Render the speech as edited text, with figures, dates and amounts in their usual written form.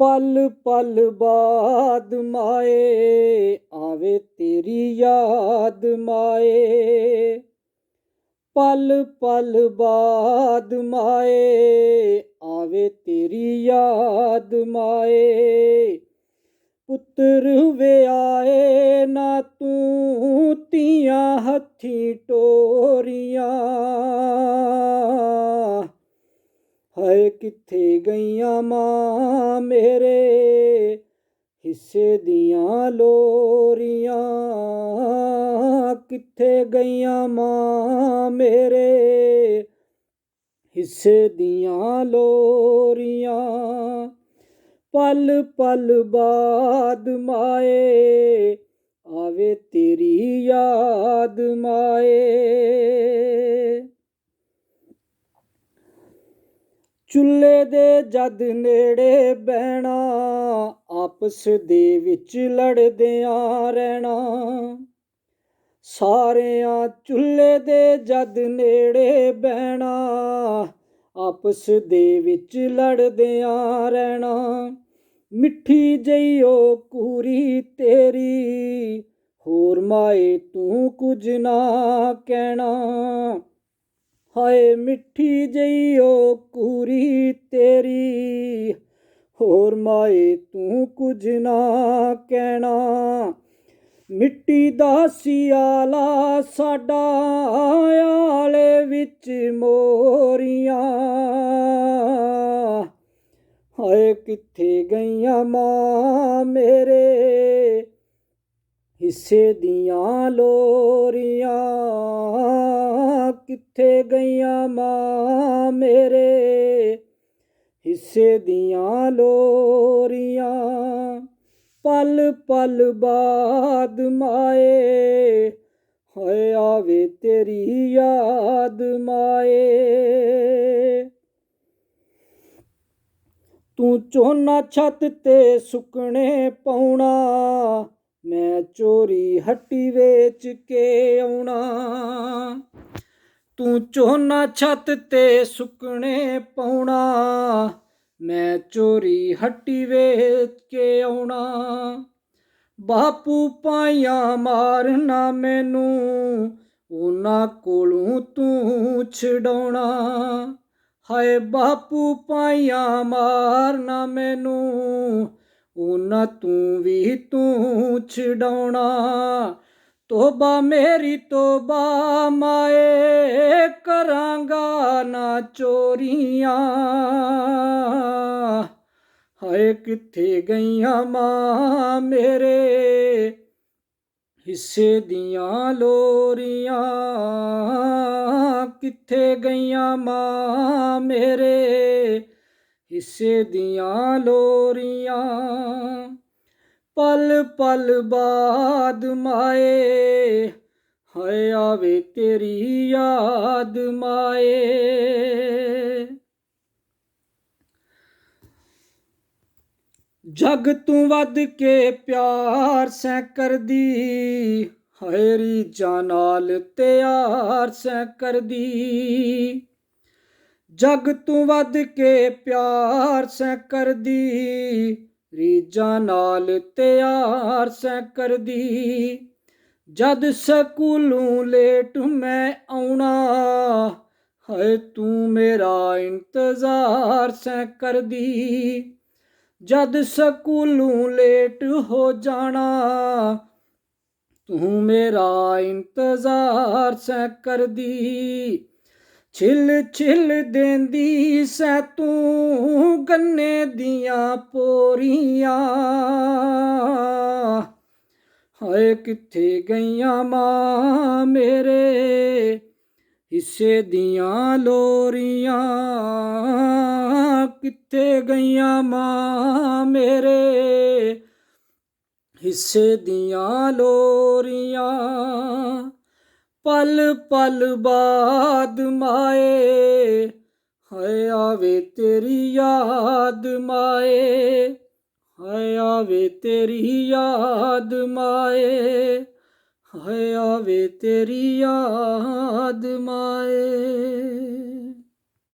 पल पल बाद माए आवे तेरी याद माए। पल पल बाद माए आवे तेरी याद माए। पुत्र वे आए ना तू तियां हथी टोरियां। हाय किथे गईयां मां मेरे हिस्से दियां लोरियां। किथे गईयां मां मेरे हिस्से दियां लोरियां। पल पल बाद माए आवे तेरी याद माए। ਚੁੱਲ੍ਹੇ ਦੇ ਜਦ ਨੇੜੇ ਬਹਿਣਾ ਆਪਸ ਦੇ ਵਿੱਚ ਲੜਦਿਆਂ ਰਹਿਣਾ। ਸਾਰਿਆਂ ਚੁੱਲ੍ਹੇ ਦੇ ਜਦ ਨੇੜੇ ਬਹਿਣਾ ਆਪਸ ਦੇ ਵਿੱਚ ਲੜਦਿਆਂ ਰਹਿਣਾ। ਮਿੱਠੀ ਜਿਹੀ ਉਹ ਕੂਰੀ ਤੇਰੀ ਹੋਰ ਮਾਏ ਤੂੰ ਕੁਝ ਨਾ ਕਹਿਣਾ। ਹਾਏ ਮਿੱਠੀ ਜਿਹੀ ਉਹ ਕੂਰੀ ਤੇਰੀ ਹੋਰ ਮਾਏ ਤੂੰ ਕੁਝ ਨਾ ਕਹਿਣਾ। ਮਿੱਟੀ ਦਾ ਸਿਆਲਾ ਸਾਡਾ ਆਲੇ ਵਿੱਚ ਮੋਰੀਆਂ। ਹਾਏ ਕਿੱਥੇ ਗਈਆਂ ਮਾਂ ਮੇਰੇ ਹਿੱਸੇ ਦੀਆਂ ਲੋਰੀਆਂ। ਕਿੱਥੇ ਗਈਆਂ ਮਾਂ ਮੇਰੇ ਹਿੱਸੇ ਦੀਆਂ ਲੋਰੀਆਂ। ਪਲ ਪਲ ਬਾਦ ਮਾਏ ਹਾਏ ਆਵੇ ਤੇਰੀ ਯਾਦ ਮਾਏ। ਤੂੰ ਝੋਨਾ ਛੱਤ ਤੇ ਸੁੱਕਣੇ ਪਾਉਣਾ ਮੈਂ ਚੋਰੀ ਹੱਟੀ ਵੇਚ ਕੇ ਆਉਣਾ। ਤੂੰ ਝੋਨਾ ਛੱਤ ਤੇ ਸੁੱਕਣੇ ਪਾਉਣਾ ਮੈਂ ਚੋਰੀ ਹੱਟੀ ਵੇਚ ਕੇ ਆਉਣਾ। ਬਾਪੂ ਪਾਈਆਂ ਮਾਰਨਾ ਮੈਨੂੰ ਉਹਨਾਂ ਕੋਲੋਂ ਤੂੰ ਛਡਾਉਣਾ। ਹਾਏ ਬਾਪੂ ਪਾਈਆਂ ਮਾਰਨਾ ਮੈਨੂੰ ਉਹਨਾਂ ਤੂੰ ਵੀ ਤੂੰ ਛਡਾਉਣਾ। ਤੋਬਾ ਮੇਰੀ ਤੋਬਾ ਮਾਏ ਕਰਾਂਗਾ ਨਾ ਚੋਰੀਆਂ। ਹਾਏ ਕਿੱਥੇ ਗਈਆਂ ਮਾਂ ਮੇਰੇ ਹਿੱਸੇ ਦੀਆਂ ਲੋਰੀਆਂ। ਕਿੱਥੇ ਗਈਆਂ ਮਾਂ ਮੇਰੇ ਹਿੱਸੇ ਦੀਆਂ ਲੋਰੀਆਂ। ਪਲ ਪਲ ਬਾਦ ਮਾਏ ਹਾਏ ਆਵੇ ਤੇਰੀ ਯਾਦ ਮਾਏ। ਜਗ ਤੂੰ ਵੱਧ ਕੇ ਪਿਆਰ ਸੈਂ ਕਰਦੀ ਹਾਏ ਰੀਝਾਂ ਨਾਲ ਤਿਆਰ ਸੈਂ ਕਰਦੀ। ਜਗ ਤੂੰ ਵੱਧ ਕੇ ਪਿਆਰ ਸੈਂ ਕਰਦੀ ਰੀਝਾਂ ਨਾਲ ਤਿਆਰ ਸੈਂ ਕਰਦੀ। ਜਦ ਸਕੂਲੋਂ ਲੇਟ ਮੈਂ ਆਉਣਾ ਹਾਏ ਤੂੰ ਮੇਰਾ ਇੰਤਜ਼ਾਰ ਸੈਂ ਕਰਦੀ। ਜਦ ਸਕੂਲੋਂ ਲੇਟ ਹੋ ਜਾਣਾ ਤੂੰ ਮੇਰਾ ਇੰਤਜ਼ਾਰ ਸੈਂ ਕਰਦੀ। ਛਿੱਲ ਛਿੱਲ ਦੇਂਦੀ ਸੈਂ ਤੂੰ ਗੰਨੇ ਦੀਆਂ ਪੋਰੀਆਂ। ਹਾਏ ਕਿੱਥੇ ਗਈਆਂ ਮਾਂ ਮੇਰੇ ਹਿੱਸੇ ਦੀਆਂ ਲੋਰੀਆਂ। ਕਿੱਥੇ ਗਈਆਂ ਮਾਂ ਮੇਰੇ ਹਿੱਸੇ ਦੀਆਂ ਲੋਰੀਆਂ। ਪਲ ਪਲ ਬਾਦ ਮਾਏ ਹਾਏ ਆਵੇ ਤੇਰੀ ਯਾਦ ਮਾਏ। ਹਾਏ ਆਵੇ ਤੇਰੀ ਯਾਦ ਮਾਏ। ਹਾਏ ਆਵੇ ਤੇਰੀ ਯਾਦ ਮਾਏ।